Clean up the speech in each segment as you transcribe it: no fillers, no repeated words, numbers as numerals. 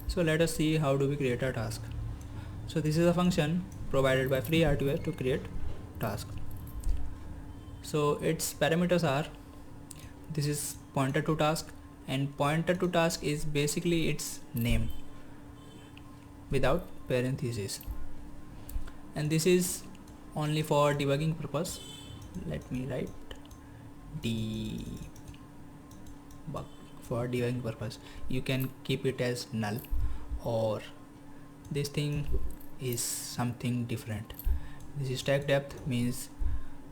So let us see how do we create a task. So this is a function provided by FreeRTOS to create task. So its parameters are, this is pointer to task, and pointer to task is basically its name without parentheses, and this is only for debugging purpose. Let me write debug. For debugging purpose you can keep it as null, or this thing is something different. This is stack depth, means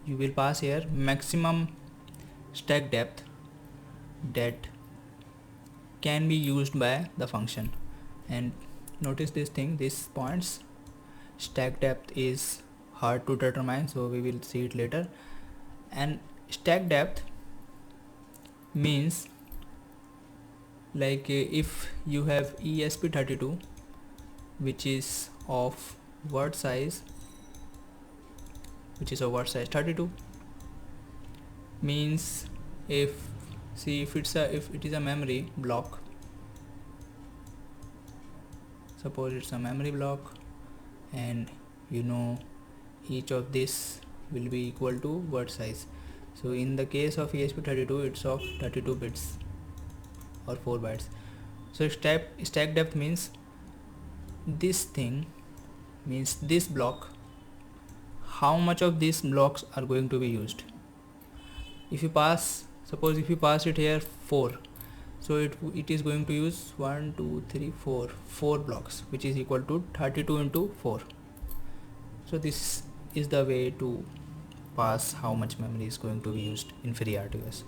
you will pass here maximum stack depth that can be used by the function. And notice this thing, this points stack depth is hard to determine, so we will see it later. And stack depth means like if you have ESP32 which is of word size 32, means if if it is a memory block, suppose it's a memory block, and each of this will be equal to word size. So in the case of ESP32 it's of 32 bits or 4 bytes. So stack depth means this thing, means this block, how much of these blocks are going to be used. If you pass, suppose if you pass it here 4, so it is going to use 1 2 3 4 blocks, which is equal to 32 into 4. So this is the way to pass how much memory is going to be used in FreeRTOS.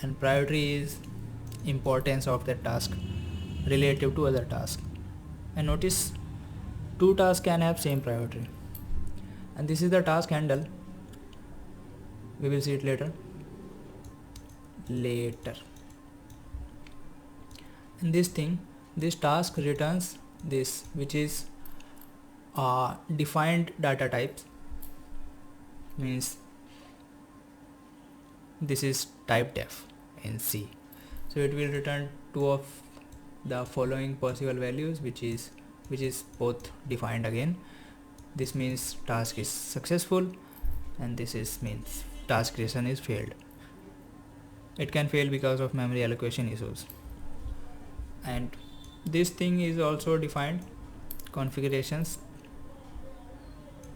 And priority is importance of that task relative to other task. And notice two tasks can have same priority, and this is the task handle. We will see it later. And this task returns this, which is defined data types, means this is type def in C. So it will return two of the following possible values, which is both defined again. This means task is successful, and this means task creation is failed. It can fail because of memory allocation issues. And this thing is also defined configurations.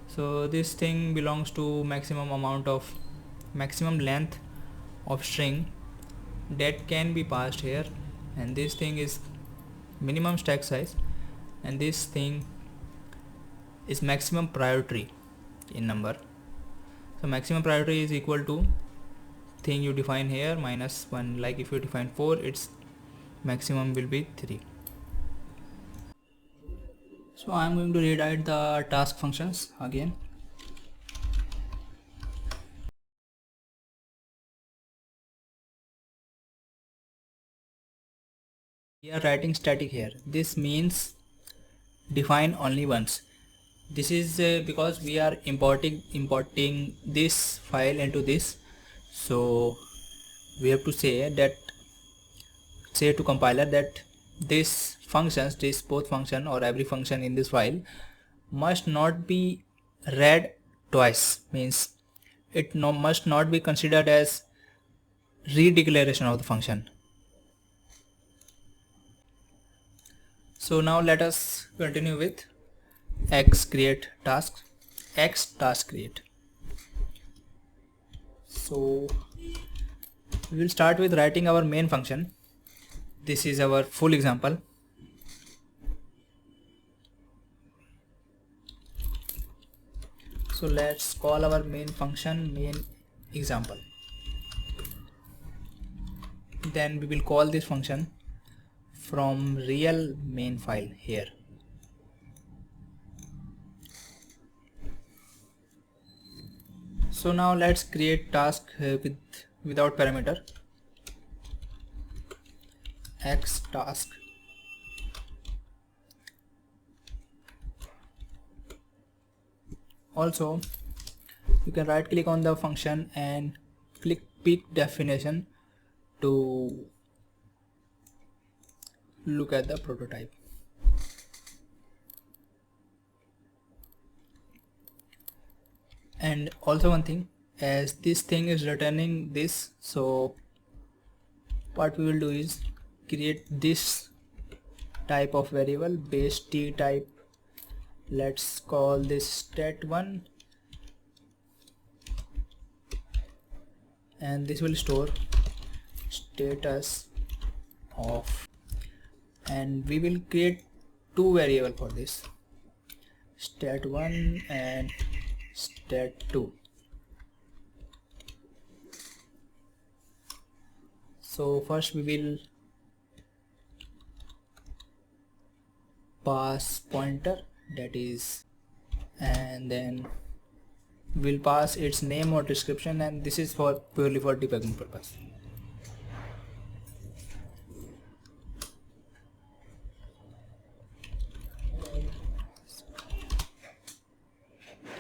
So this thing belongs to maximum length of string that can be passed here, and this thing is minimum stack size, and this thing is maximum priority in number. So maximum priority is equal to thing you define here minus 1. Like if you define 4, its maximum will be 3. So I am going to rewrite the task functions again. We are writing static here. This means define only once. This is because we are importing this file into this, so we have to say to compiler that this both function or every function in this file must not be read twice, means it must not be considered as redeclaration of the function. So now let us continue with x task create. So we will start with writing our main function. This is our full example. So let's call our main function main example. Then we will call this function from real main file here. So now let's create task without parameter. X task. Also you can right click on the function and click pick definition to look at the prototype. And also one thing, as this thing is returning this, so what we will do is create this type of variable base t type. Let's call this stat1, and this will store status of, and we will create two variable for this, stat1 and stat2. So first we will pass pointer, that is, and then we'll pass its name or description, and this is for purely for debugging purpose.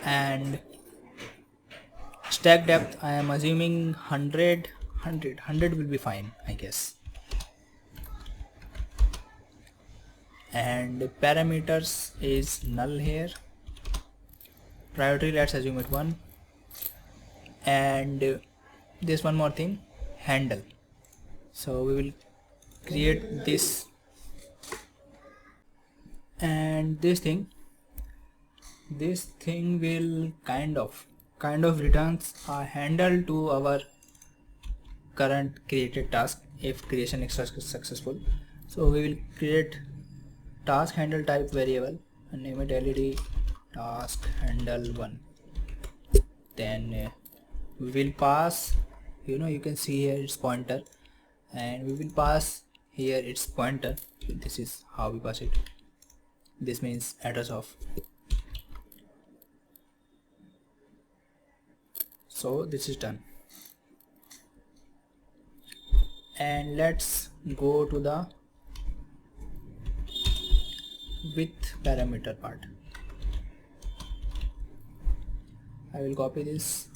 And stack depth, I am assuming 100 will be fine, I guess. And parameters is null here. Priority, let's assume it 1. And this one more thing, handle. So we will create this, and this thing will kind of returns a handle to our current created task if creation is successful. So we will create task handle type variable and name it led task handle 1. Then we will pass, you can see here its pointer, and we will pass here its pointer. This is how we pass it. This means address of. So this is done, and let's go to the width parameter part. I will copy this,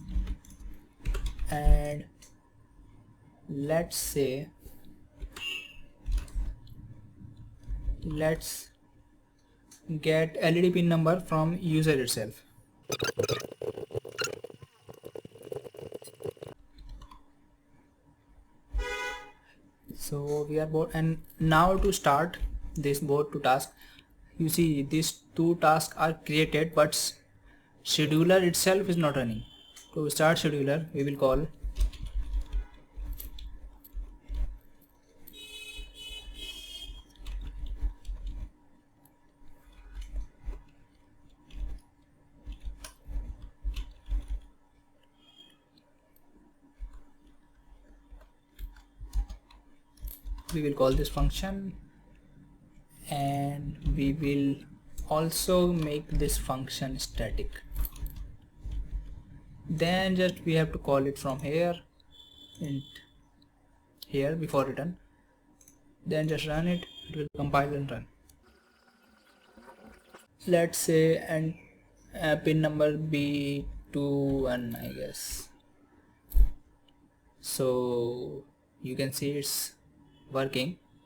and let's say get LED pin number from user itself. So we are board, and now to start this board to task, you see these two tasks are created but scheduler itself is not running. To start scheduler, we will call this function, and we will also make this function static. Then just we have to call it from here, int here before return. Then just run it, it will compile and run. Let's say and pin number be 21, I guess. So you can see it's working.